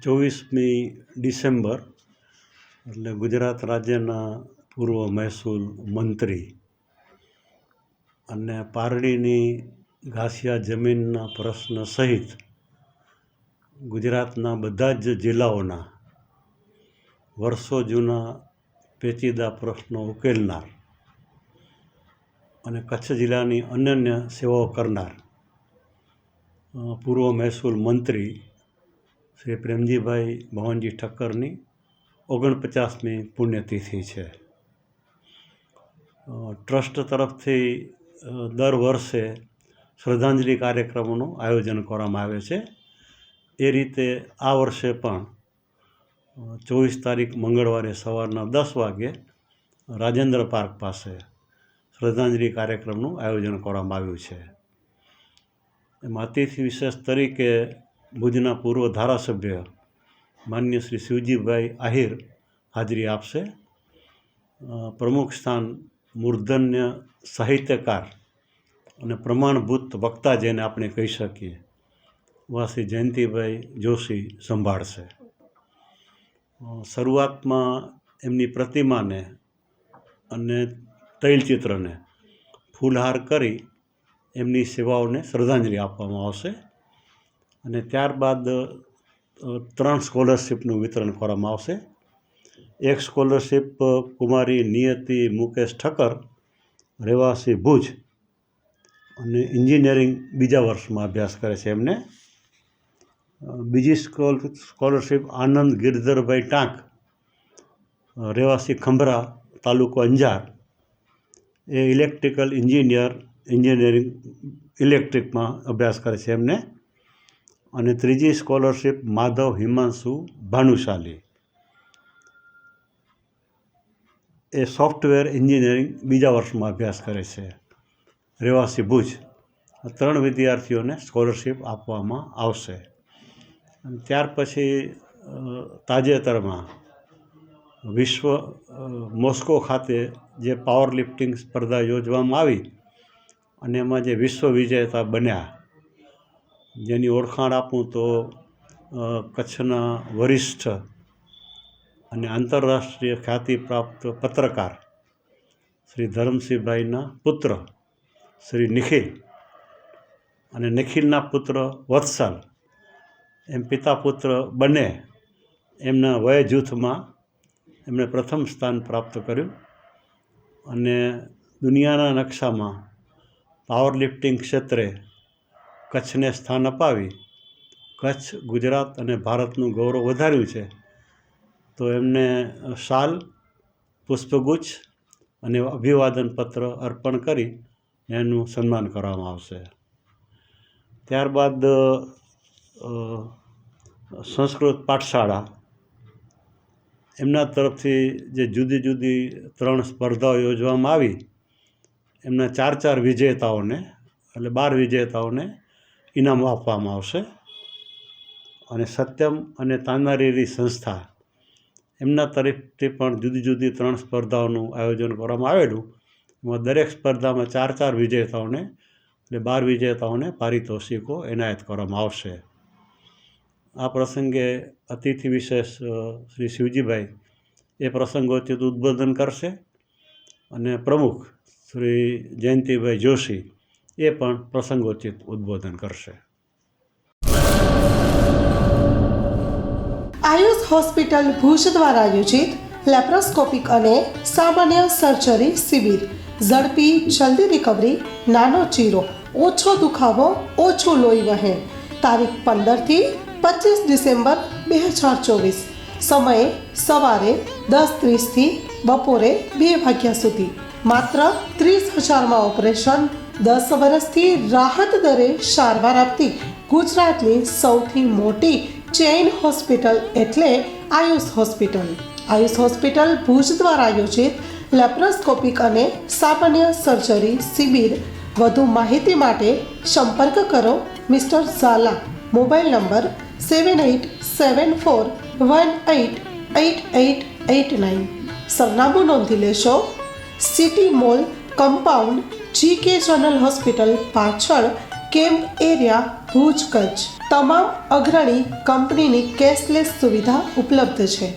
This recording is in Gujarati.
24મી ડિસેમ્બર એટલે ગુજરાત રાજ્યના પૂર્વ મહેસૂલ મંત્રી અને પારડીની ઘાસિયા જમીનના પ્રશ્ન સહિત ગુજરાતના બધા જ જિલ્લાઓના વર્ષો જૂના પેચીદા પ્રશ્નો ઉકેલનાર અને કચ્છ જિલ્લાની અનન્ય સેવાઓ કરનાર પૂર્વ મહેસૂલ મંત્રી શ્રી પ્રેમજીભાઈ મોહનજી ઠક્કરની 49મી પુણ્યતિથિ છે. ટ્રસ્ટ તરફથી દર વર્ષે શ્રદ્ધાંજલિ કાર્યક્રમોનું આયોજન કરવામાં આવે છે. એ રીતે આ વર્ષે પણ 24 તારીખ મંગળવારે સવારના 10 વાગે રાજેન્દ્ર પાર્ક પાસે શ્રદ્ધાંજલિ કાર્યક્રમનું આયોજન કરવામાં આવ્યું છે. એમાં અતિથિ વિશેષ તરીકે ભુજના પૂર્વ ધારાસભ્ય માન્ય શ્રી શિવજીભાઈ આહિર હાજરી આપશે. પ્રમુખ સ્થાન મૂર્ધન્ય સાહિત્યકાર અને પ્રમાણભૂત વક્તા જેને આપણે કહી શકીએ એવા શ્રી જયંતિભાઈ જોશી સંભાળશે. શરૂઆતમાં એમની પ્રતિમાને અને તૈલચિત્રને ફૂલહાર કરી એમની સેવાઓને શ્રદ્ધાંજલિ આપવામાં આવશે અને ત્યારબાદ 3 સ્કોલરશીપનું વિતરણ કરવામાં આવશે. એક સ્કોલરશીપ કુમારી નિયતિ મુકેશ ઠક્કર, રહેવાસી ભુજ અને એન્જિનિયરિંગ બીજા વર્ષમાં અભ્યાસ કરે છે એમને. બીજી સ્કોલરશીપ આનંદ ગિરધરભાઈ ટાંક, રહેવાસી ખંભરા, તાલુકો અંજાર, એ ઇલેક્ટ્રિકલ એન્જિનિયરિંગ ઇલેક્ટ્રિકમાં અભ્યાસ કરે છે એમને. અને ત્રીજી સ્કોલરશીપ માધવ હિમાંશુ ભાનુશાલી, એ સોફ્ટવેર એન્જિનિયરિંગ બીજા વર્ષમાં અભ્યાસ કરે છે, રહેવાસી ભુજ. 3 વિદ્યાર્થીઓને સ્કોલરશીપ આપવામાં આવશે. અને ત્યાર પછી તાજેતરમાં મોસ્કો ખાતે જે પાવર લિફ્ટિંગ સ્પર્ધા યોજવામાં આવી અને એમાં જે વિશ્વ વિજેતા બન્યા, જેની ઓળખાણ આપું તો કચ્છના વરિષ્ઠ અને આંતરરાષ્ટ્રીય ખ્યાતિ પ્રાપ્ત પત્રકાર શ્રી ધરમસિંહભાઈના પુત્ર શ્રી નિખિલ અને નિખિલના પુત્ર વત્સલ, એમ પિતા પુત્ર બંને એમના વય જૂથમાં એમણે પ્રથમ સ્થાન પ્રાપ્ત કર્યું અને દુનિયાના નકશામાં પાવર લિફ્ટિંગ ક્ષેત્રે કચ્છને સ્થાન અપાવી કચ્છ, ગુજરાત અને ભારતનું ગૌરવ વધાર્યું છે. તો એમને શાલ, પુષ્પગુચ્છ અને અભિવાદન પત્ર અર્પણ કરી એનું સન્માન કરવામાં આવશે. ત્યારબાદ સંસ્કૃત પાઠશાળા એમના તરફથી જે જુદી જુદી 3 સ્પર્ધાઓ યોજવામાં આવી, એમના 4 વિજેતાઓને એટલે 12 વિજેતાઓને ઇનામ આપવામાં આવશે. અને સત્યમ અને તાનારીરી સંસ્થા એમના તરફથી પણ જુદી જુદી 3 સ્પર્ધાઓનું આયોજન કરવામાં આવેલું. એમાં દરેક સ્પર્ધામાં 4 વિજેતાઓને એટલે 12 વિજેતાઓને પારિતોષિકો એનાયત કરવામાં આવશે. આ પ્રસંગે અતિથિ વિશેષ શ્રી શિવજીભાઈ એ પ્રસંગોચિત ઉદ્બોધન કરશે અને પ્રમુખ શ્રી જયંતિભાઈ જોશી એ પણ પ્રસંગોચિત ઉદ્બોધન કરશે. આયુષ હોસ્પિટલ ભુજ દ્વારા આયોજિત લેપ્રોસ્કોપિક અને સામાન્ય સર્જરી શિબિર. ઝડપી જલ્દી રિકવરી, નાનો ચીરો, ઓછો દુખાવો, ઓછું લોહી વહેણ. તારીખ 15 થી 25 ડિસેમ્બર 2024. સમયે સવારે 10:30 થી બપોરે 2 વાગ્યા સુધી. માત્ર 30,000માં ઓપરેશન. 10 વર્ષથી રાહત દરે સારવાર આપતી ગુજરાતની સૌથી મોટી ચેઇન હોસ્પિટલ એટલે આયુષ હોસ્પિટલ. આયુષ હોસ્પિટલ ભુજ દ્વારા આયોજિત લેપ્રોસ્કોપિક અને સામાન્ય સર્જરી શિબિર. વધુ માહિતી માટે સંપર્ક કરો મિસ્ટર ઝાલા. Mobile number 7874188889. સરનામું નોંધી લેશો. City mall compound, GK general hospital પાછળ, કેમ્પ એરિયા ભુજ કચ્છ. તમામ અગ્રણી કંપનીની કેશલેસ સુવિધા ઉપલબ્ધ છે.